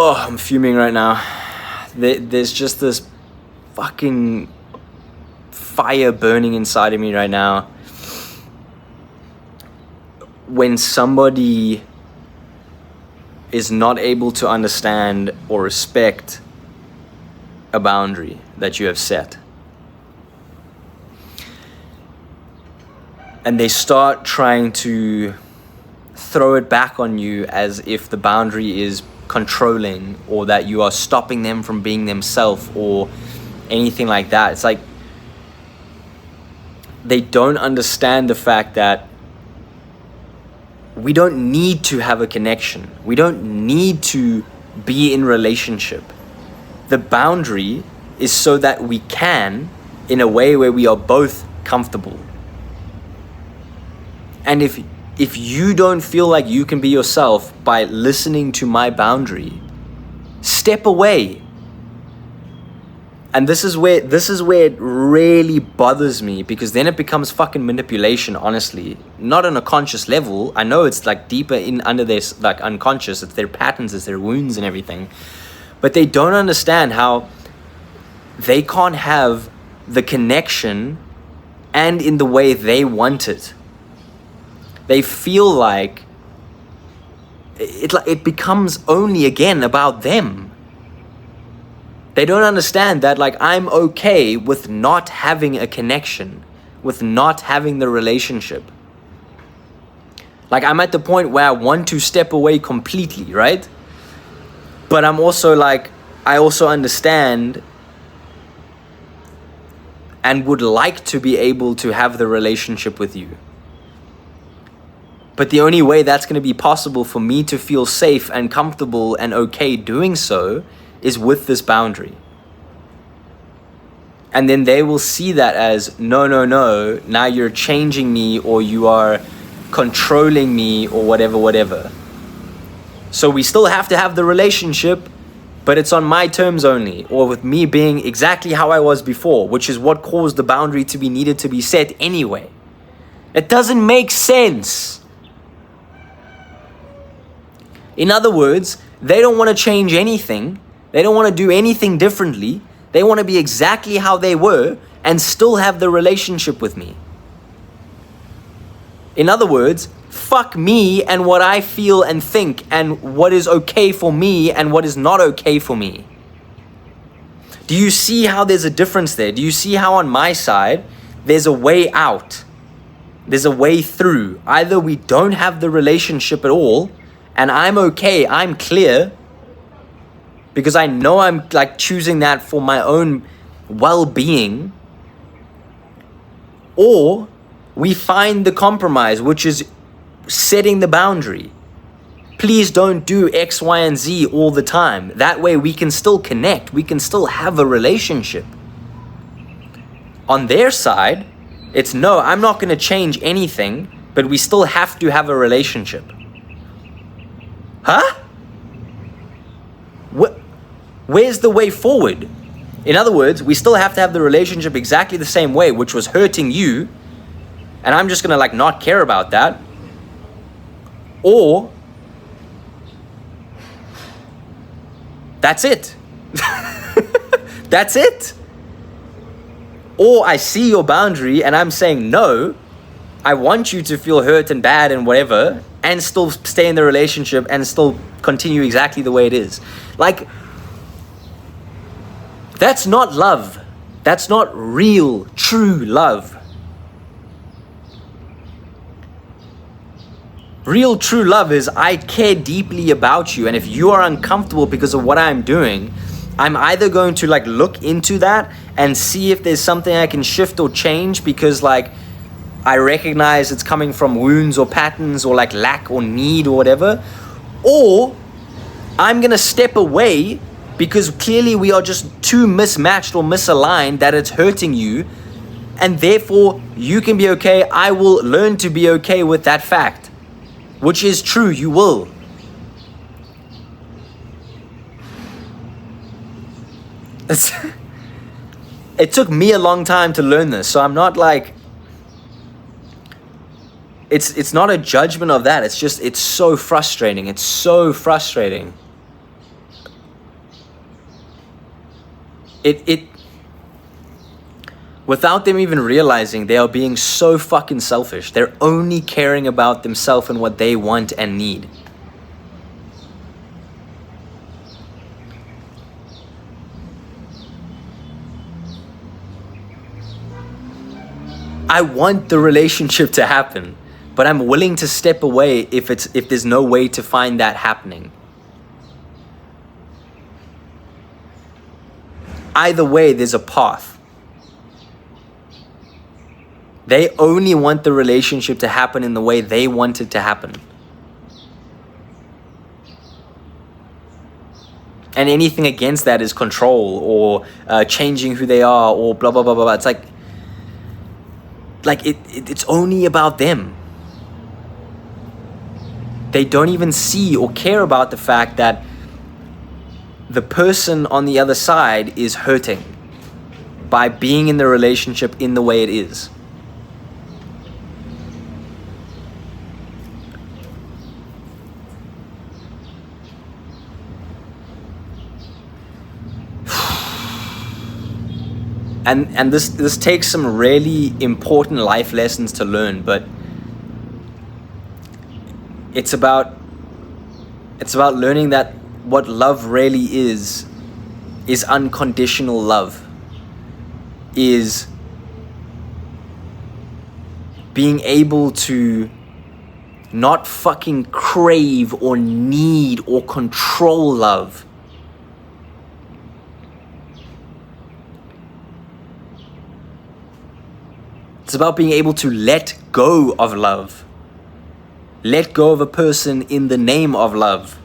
Oh, I'm fuming right now. There's just this fucking fire burning inside of me right now. When somebody is not able to understand or respect a boundary that you have set, and they start trying to throw it back on you as if the boundary is controlling or that you are stopping them from being themselves or anything like that. It's like they don't understand the fact that we don't need to have a connection. We don't need to be in relationship. The boundary is so that we can, in a way where we are both comfortable. And if you don't feel like you can be yourself by listening to my boundary, step away. And this is where it really bothers me, because then it becomes fucking manipulation, honestly. Not on a conscious level. I know it's like deeper in under their like unconscious. It's their patterns, it's their wounds and everything. But they don't understand how they can't have the connection and in the way they want it. They feel like it becomes only again about them. They don't understand that, like, I'm okay with not having a connection, with not having the relationship. Like, I'm at the point where I want to step away completely, right? But I'm also like, I also understand and would like to be able to have the relationship with you. But the only way that's going to be possible for me to feel safe and comfortable and okay doing so is with this boundary. And then they will see that as, no, now you're changing me, or you are controlling me, or whatever. So we still have to have the relationship, but it's on my terms only, or with me being exactly how I was before, which is what caused the boundary to be needed to be set anyway. It doesn't make sense. In other words, they don't want to change anything. They don't want to do anything differently. They want to be exactly how they were and still have the relationship with me. In other words, fuck me and what I feel and think and what is okay for me and what is not okay for me. Do you see how there's a difference there? Do you see how on my side, there's a way out? There's a way through. Either we don't have the relationship at all, and I'm okay, I'm clear, because I know I'm like choosing that for my own well-being, or we find the compromise, which is setting the boundary. Please don't do X, Y, and Z all the time. That way we can still connect. We can still have a relationship. On their side, it's no, I'm not going to change anything, but we still have to have a relationship. Huh? Where's the way forward? In other words, we still have to have the relationship exactly the same way, which was hurting you, and I'm just gonna like not care about that. Or that's it. That's it. Or I see your boundary and I'm saying no, I want you to feel hurt and bad and whatever, and still stay in the relationship and still continue exactly the way it is. Like, that's not love. That's not real, true love. Real, true love is I care deeply about you, and if you are uncomfortable because of what I'm doing, I'm either going to like look into that and see if there's something I can shift or change, because like I recognize it's coming from wounds or patterns or like lack or need or whatever, or I'm gonna step away because clearly we are just too mismatched or misaligned that it's hurting you, and therefore you can be okay. I will learn to be okay with that fact, which is true, you will. It took me a long time to learn this, so I'm not like, it's not a judgment of that. It's just, it's so frustrating. It's so frustrating. it without them even realizing, they are being so fucking selfish. They're only caring about themselves and what they want and need. I want the relationship to happen, but I'm willing to step away if there's no way to find that happening. Either way, there's a path. They only want the relationship to happen in the way they want it to happen. And anything against that is control or changing who they are or blah, blah, blah, blah, blah. It's like it's only about them. They don't even see or care about the fact that the person on the other side is hurting by being in the relationship in the way it is. And this takes some really important life lessons to learn, but it's about learning that what love really is unconditional love, is being able to not fucking crave or need or control love. It's about being able to let go of love. Let go of a person in the name of love.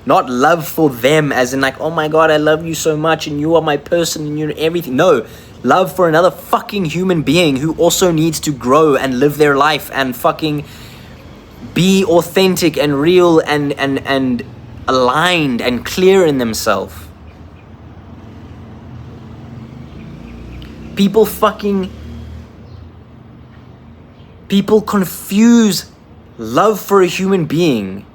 Not love for them as in like, oh my God, I love you so much and you are my person and you're everything. No, love for another fucking human being who also needs to grow and live their life and fucking be authentic and real and aligned and clear in themselves. People confuse love for a human being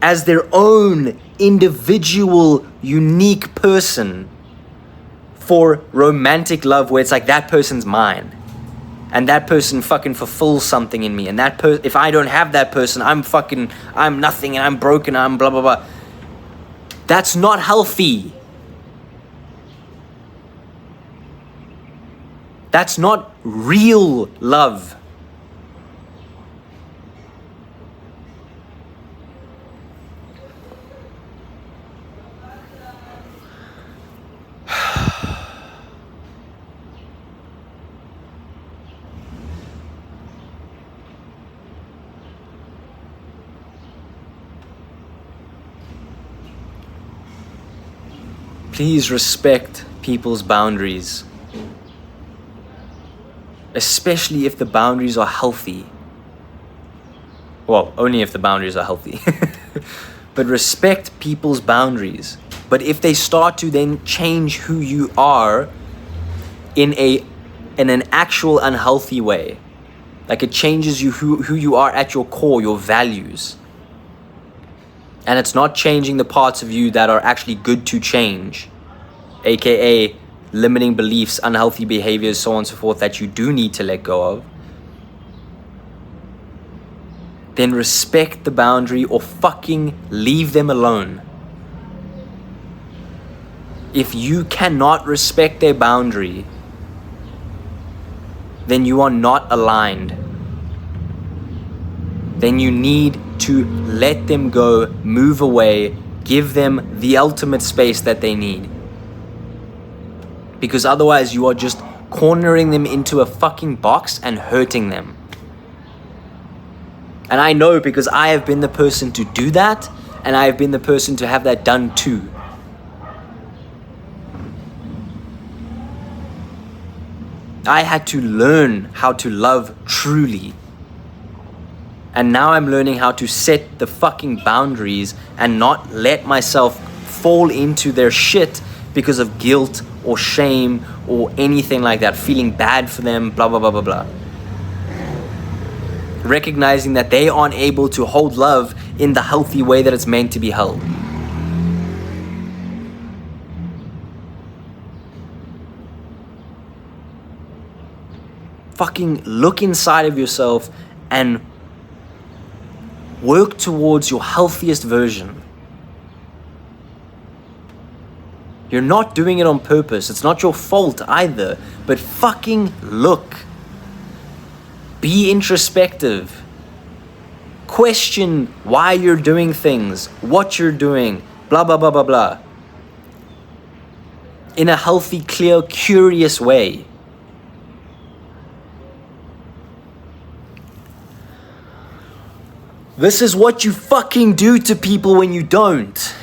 as their own individual, unique person for romantic love, where it's like that person's mine and that person fucking fulfills something in me, and that if I don't have that person, I'm nothing and I'm broken, I'm blah blah blah. That's not healthy. That's not real love. Please respect people's boundaries, especially if the boundaries are healthy. Well, only if the boundaries are healthy. But respect people's boundaries. But if they start to then change who you are in an actual unhealthy way, like it changes you who you are at your core, your values, and it's not changing the parts of you that are actually good to change, aka limiting beliefs, unhealthy behaviors, so on and so forth, that you do need to let go of, then respect the boundary or fucking leave them alone. If you cannot respect their boundary, then you are not aligned. Then you need to let them go, move away, give them the ultimate space that they need. Because otherwise you are just cornering them into a fucking box and hurting them. And I know, because I have been the person to do that, and I have been the person to have that done too. I had to learn how to love truly. And now I'm learning how to set the fucking boundaries and not let myself fall into their shit because of guilt or shame or anything like that, feeling bad for them, blah, blah, blah, blah, blah. Recognizing that they aren't able to hold love in the healthy way that it's meant to be held. fucking look inside of yourself and work towards your healthiest version. You're not doing it on purpose. It's not your fault either. But fucking look. Be introspective. Question why you're doing things, what you're doing, blah, blah, blah, blah, blah. In a healthy, clear, curious way. This is what you fucking do to people when you don't.